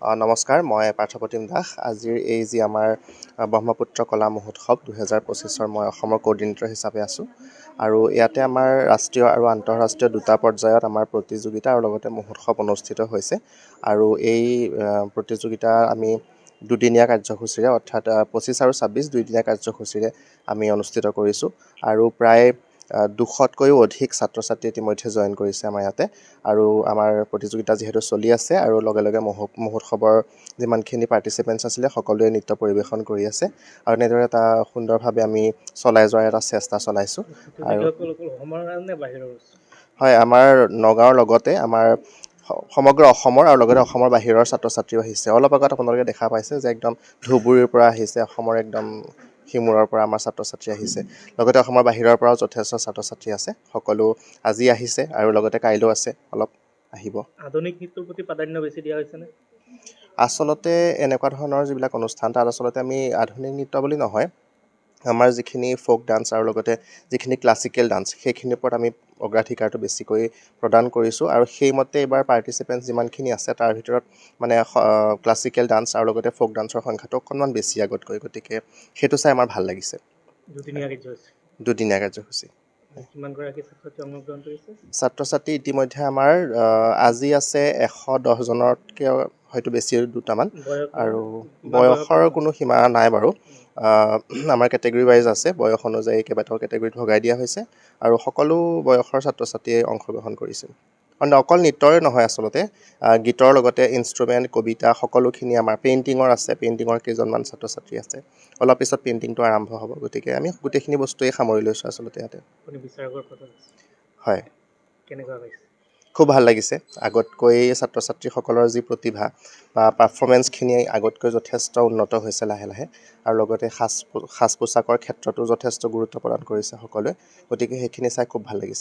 নমস্কাৰ, মই পাৰ্থপ্ৰতিম দাস। আজিৰ এই যি আমাৰ ব্ৰহ্মপুত্ৰ কলা মহোৎসৱ 2025ৰ মই অসমৰ কোঅৰ্ডিনেটৰ হিচাপে আছোঁ আৰু ইয়াতে আমাৰ ৰাষ্ট্ৰীয় আৰু আন্তঃৰাষ্ট্ৰীয় দুটা পৰ্যায়ত আমাৰ প্ৰতিযোগিতা আৰু লগতে মহোৎসৱ অনুষ্ঠিত হৈছে আৰু এই প্ৰতিযোগিতা আমি দুদিনীয়া কাৰ্যসূচীৰে অৰ্থাৎ 25 আৰু 26 দুইদিনীয়া কাৰ্যসূচীৰে আমি অনুষ্ঠিত কৰিছোঁ আৰু প্ৰায় 200তকৈও অধিক ছাত্ৰ ছাত্ৰী ইতিমধ্যে জইন কৰিছে আমাৰ ইয়াতে আৰু আমাৰ প্ৰতিযোগিতা যিহেতু চলি আছে আৰু লগে লগে মহোৎসৱৰ যিমানখিনি পাৰ্টিচিপেণ্টছ আছিলে সকলোৱে নৃত্য পৰিৱেশন কৰি আছে আৰু এনেদৰে এটা সুন্দৰভাৱে আমি চলাই যোৱাৰ এটা চেষ্টা চলাইছোঁ। আৰু হয়, আমাৰ নগাঁৱৰ লগতে আমাৰ সমগ্ৰ অসমৰ আৰু লগতে অসমৰ বাহিৰৰ ছাত্ৰ ছাত্ৰীও আহিছে। অলপ আগত আপোনালোকে দেখা পাইছে যে একদম ধুবুৰীৰ পৰা আহিছে, অসমৰ একদম সিমূৰৰ পৰা আমাৰ ছাত্ৰ ছাত্ৰী আহিছে, লগতে অসমৰ বাহিৰৰ পৰাও যথেষ্ট ছাত্ৰ ছাত্ৰী আছে। সকলো আজি আহিছে আৰু লগতে কাইলৈও আছে, অলপ আহিব। আধুনিক নৃত্যৰ প্ৰতি প্ৰাধান্য বেছি দিয়া হৈছেনে? আচলতে এনেকুৱা ধৰণৰ যিবিলাক অনুষ্ঠান তাত আচলতে আমি আধুনিক নৃত্য বুলি নহয়, আমাৰ যিখিনি ফ'ক ডান্স আৰু লগতে যিখিনি ক্লাছিকেল ডান্স সেইখিনিৰ ওপৰত আমি অগ্ৰাধিকাৰটো বেছিকৈ প্ৰদান কৰিছোঁ আৰু সেইমতে এইবাৰ পাৰ্টিচিপেণ্টছ যিমানখিনি আছে তাৰ ভিতৰত মানে ক্লাছিকেল ডান্স আৰু লগতে ফ'ক ডান্সৰ সংখ্যাটো অকণমান বেছি আগতকৈ, গতিকে সেইটো চাই আমাৰ ভাল লাগিছে। দুদিনীয়া কাৰ্যসূচী। কিমানগৰাকী ছাত্ৰ ছাত্ৰী অংশগ্ৰহণ কৰিছে? ছাত্ৰ ছাত্ৰী ইতিমধ্যে আমাৰ আজি আছে 110জনতকৈ হয়তো বেছি দুটামান আৰু বয়সৰ কোনো সীমা নাই বাৰু। আমাৰ কেটেগৰী ৱাইজ আছে, বয়স অনুযায়ী কেইবাটাও কেটেগৰীত ভগাই দিয়া হৈছে আৰু সকলো বয়সৰ ছাত্ৰ ছাত্ৰীয়ে অংশগ্ৰহণ কৰিছে। অকল নৃত্যৰে নহয় আচলতে, গীতৰ লগতে ইনষ্ট্ৰুমেণ্ট, কবিতা সকলোখিনি আমাৰ পেইণ্টিঙৰ আছে, পেইণ্টিঙৰ কেইজনমান ছাত্ৰ ছাত্ৰী আছে। অলপ পিছত পেইণ্টিংটো আৰম্ভ হ'ব, গতিকে আমি গোটেইখিনি বস্তুৱেই সামৰি লৈছোঁ আচলতে ইয়াতে। হয়, খুব ভাল লাগিছে। আগতকৈ ছাত্ৰ ছাত্ৰীসকলৰ যি প্ৰতিভা বা পাৰফৰ্মেঞ্চখিনি আগতকৈ যথেষ্ট উন্নত হৈছে লাহে লাহে আৰু লগতে সাজ পোছাকৰ ক্ষেত্ৰতো যথেষ্ট গুৰুত্ব প্ৰদান কৰিছে সকলোৱে, গতিকে সেইখিনি চাই খুব ভাল লাগিছে।